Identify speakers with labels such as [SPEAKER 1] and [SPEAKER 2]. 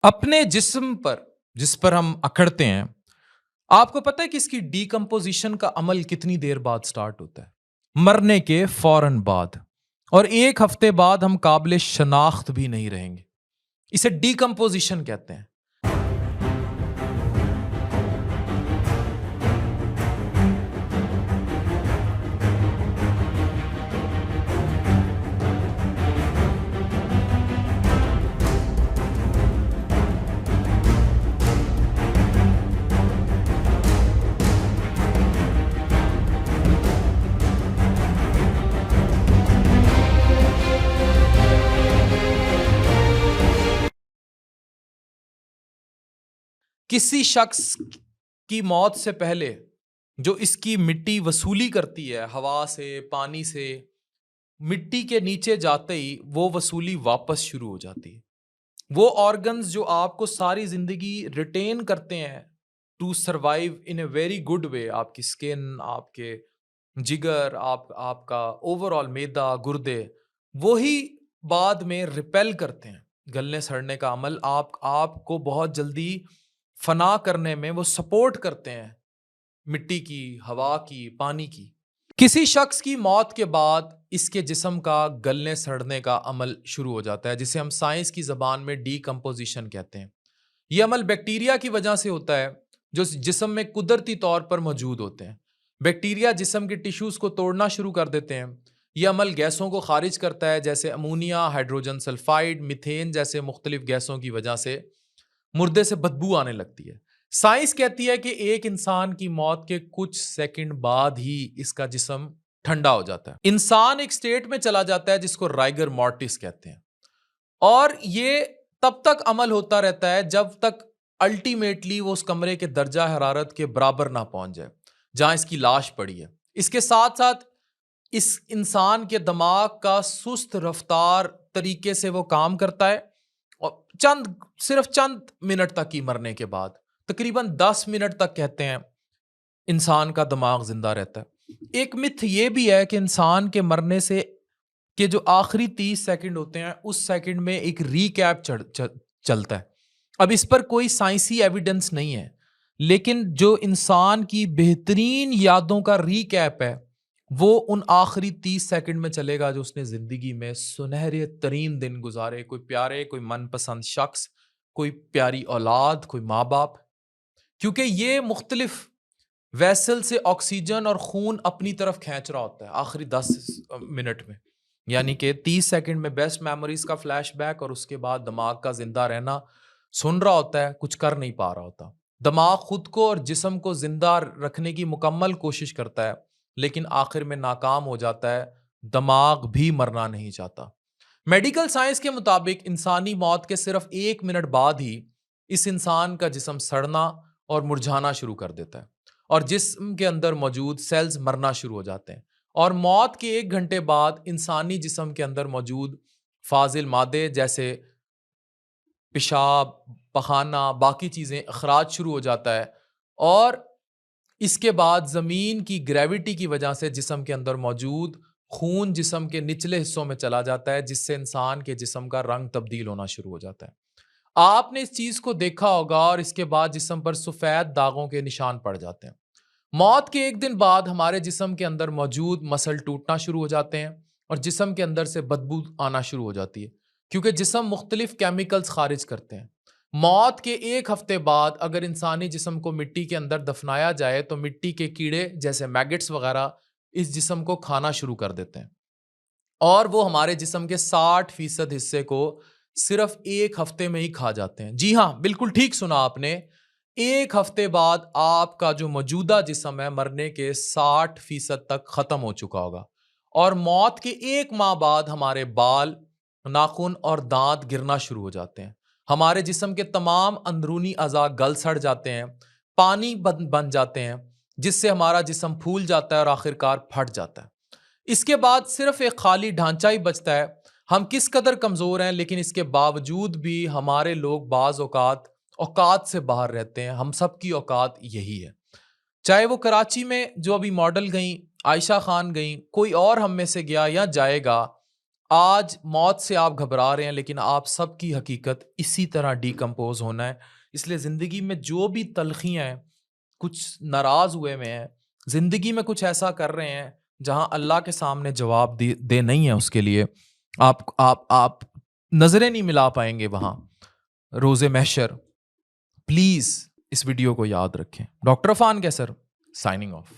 [SPEAKER 1] अपने जिस्म पर जिस पर हम अकड़ते हैं, आपको पता है कि इसकी डीकम्पोज़िशन का अमल कितनी देर बाद स्टार्ट होता है? मरने के फ़ौरन बाद और 1 हफ़्ते बाद हम काबिल शनाख्त भी नहीं रहेंगे। इसे डीकम्पोज़िशन कहते हैं। किसी शख्स की मौत से पहले जो इसकी मिट्टी वसूली करती है हवा से, पानी से, मिट्टी के नीचे जाते ही वो वसूली वापस शुरू हो जाती है। वो ऑर्गन्स जो आपको सारी जिंदगी रिटेन करते हैं to survive in a very good way, आपकी स्किन, आपके जिगर, आपका ओवरऑल मैदा, गुर्दे, वही बाद में रिपेल करते हैं। गलने सड़ने का अमल आपको बहुत जल्दी फना करने में वो सपोर्ट करते हैं, मिट्टी की, हवा की, पानी की। किसी शख्स की मौत के बाद इसके जिस्म का गलने सड़ने का अमल शुरू हो जाता है, जिसे हम साइंस की ज़बान में डीकम्पोजिशन कहते हैं। यह अमल बैक्टीरिया की वजह से होता है जो जिस्म में कुदरती तौर पर मौजूद होते हैं। बैक्टीरिया जिस्म के टिश्यूज़ को तोड़ना शुरू कर देते हैं। यह अमल गैसों को खारिज करता है, जैसे अमोनिया, हाइड्रोजन सल्फाइड, मीथेन जैसे मुख्तलिफ गैसों की वजह से मुर्दे से बदबू आने लगती है। साइंस कहती है कि एक इंसान की मौत के कुछ सेकंड बाद ही इसका जिस्म ठंडा हो जाता है। इंसान एक स्टेट में चला जाता है जिसको राइगर मॉर्टिस कहते हैं, और ये तब तक अमल होता रहता है जब तक अल्टीमेटली वो उस कमरे के दर्जा हरारत के बराबर ना पहुंच जाए जहां इसकी लाश पड़ी है। इसके साथ साथ इस इंसान के दिमाग का सुस्त रफ्तार तरीके से वो काम करता है, और सिर्फ चंद मिनट तक ही मरने के बाद, तकरीबन 10 मिनट तक कहते हैं इंसान का दिमाग जिंदा रहता है। एक मिथ ये भी है कि इंसान के मरने से के जो आखिरी 30 सेकंड होते हैं उस सेकंड में एक रीकैप चलता है। अब इस पर कोई साइंसी एविडेंस नहीं है, लेकिन जो इंसान की बेहतरीन यादों का रीकैप है वो उन आखिरी 30 सेकंड में चलेगा जो उसने जिंदगी में सुनहरे तरीन दिन गुजारे, कोई प्यारे, कोई मनपसंद शख्स, कोई प्यारी औलाद, कोई माँ बाप। क्योंकि ये मुख्तलिफ वेसल से ऑक्सीजन और खून अपनी तरफ खींच रहा होता है आखिरी 10 मिनट में। यानी कि 30 सेकंड में बेस्ट मेमोरीज का फ्लैशबैक, और उसके बाद दिमाग का जिंदा रहना सुन रहा होता है, कुछ कर नहीं पा रहा होता। दिमाग खुद को और जिस्म को जिंदा रखने की मुकम्मल कोशिश करता है, लेकिन आखिर में नाकाम हो जाता है। दिमाग भी मरना नहीं चाहता। मेडिकल साइंस के मुताबिक इंसानी मौत के सिर्फ 1 मिनट बाद ही इस इंसान का जिस्म सड़ना और मुरझाना शुरू कर देता है, और जिस्म के अंदर मौजूद सेल्स मरना शुरू हो जाते हैं। और मौत के 1 घंटे बाद इंसानी जिस्म के अंदर मौजूद फाजिल मादे जैसे पेशाब, पखाना, बाकी चीज़ें अखराज शुरू हो जाता है, और इसके बाद ज़मीन की ग्रेविटी की वजह से जिस्म के अंदर मौजूद खून जिस्म के निचले हिस्सों में चला जाता है, जिससे इंसान के जिस्म का रंग तब्दील होना शुरू हो जाता है। आपने इस चीज़ को देखा होगा, और इसके बाद जिस्म पर सफ़ेद दागों के निशान पड़ जाते हैं। मौत के 1 दिन बाद हमारे जिस्म के अंदर मौजूद मसल टूटना शुरू हो जाते हैं, और जिस्म के अंदर से बदबू आना शुरू हो जाती है, क्योंकि जिस्म मुख्तलिफ केमिकल्स खारिज करते हैं। मौत के 1 हफ्ते बाद अगर इंसानी जिस्म को मिट्टी के अंदर दफनाया जाए तो मिट्टी के कीड़े जैसे मैगट्स वगैरह इस जिस्म को खाना शुरू कर देते हैं, और वो हमारे जिस्म के 60% हिस्से को सिर्फ 1 हफ्ते में ही खा जाते हैं। जी हाँ, बिल्कुल ठीक सुना आपने। 1 हफ्ते बाद आपका जो मौजूदा जिस्म है मरने के 60% तक खत्म हो चुका होगा, और मौत के 1 माह बाद हमारे बाल, नाखून और दांत गिरना शुरू हो जाते हैं। हमारे जिस्म के तमाम अंदरूनी अज़ा गल सड़ जाते हैं, पानी बन जाते हैं, जिससे हमारा जिस्म फूल जाता है और आखिरकार फट जाता है। इसके बाद सिर्फ एक खाली ढांचा ही बचता है। हम किस कदर कमज़ोर हैं, लेकिन इसके बावजूद भी हमारे लोग बाज़ औकात औकात से बाहर रहते हैं। हम सब की औकात यही है। चाहे वो कराची में जो अभी मॉडल गई आयशा खान गई, कोई और हम में से गया या जाएगा, आज मौत से आप घबरा रहे हैं, लेकिन आप सबकी हकीकत इसी तरह डिकम्पोज होना है। इसलिए ज़िंदगी में जो भी तलखियाँ हैं, कुछ नाराज़ हुए हुए हैं, ज़िंदगी में कुछ ऐसा कर रहे हैं जहाँ अल्लाह के सामने जवाब दे नहीं है उसके लिए, आप नज़रें नहीं मिला पाएंगे वहाँ रोज़े महशर। प्लीज़ इस वीडियो को याद रखें। डॉक्टर अफान कैसर, साइनिंग ऑफ।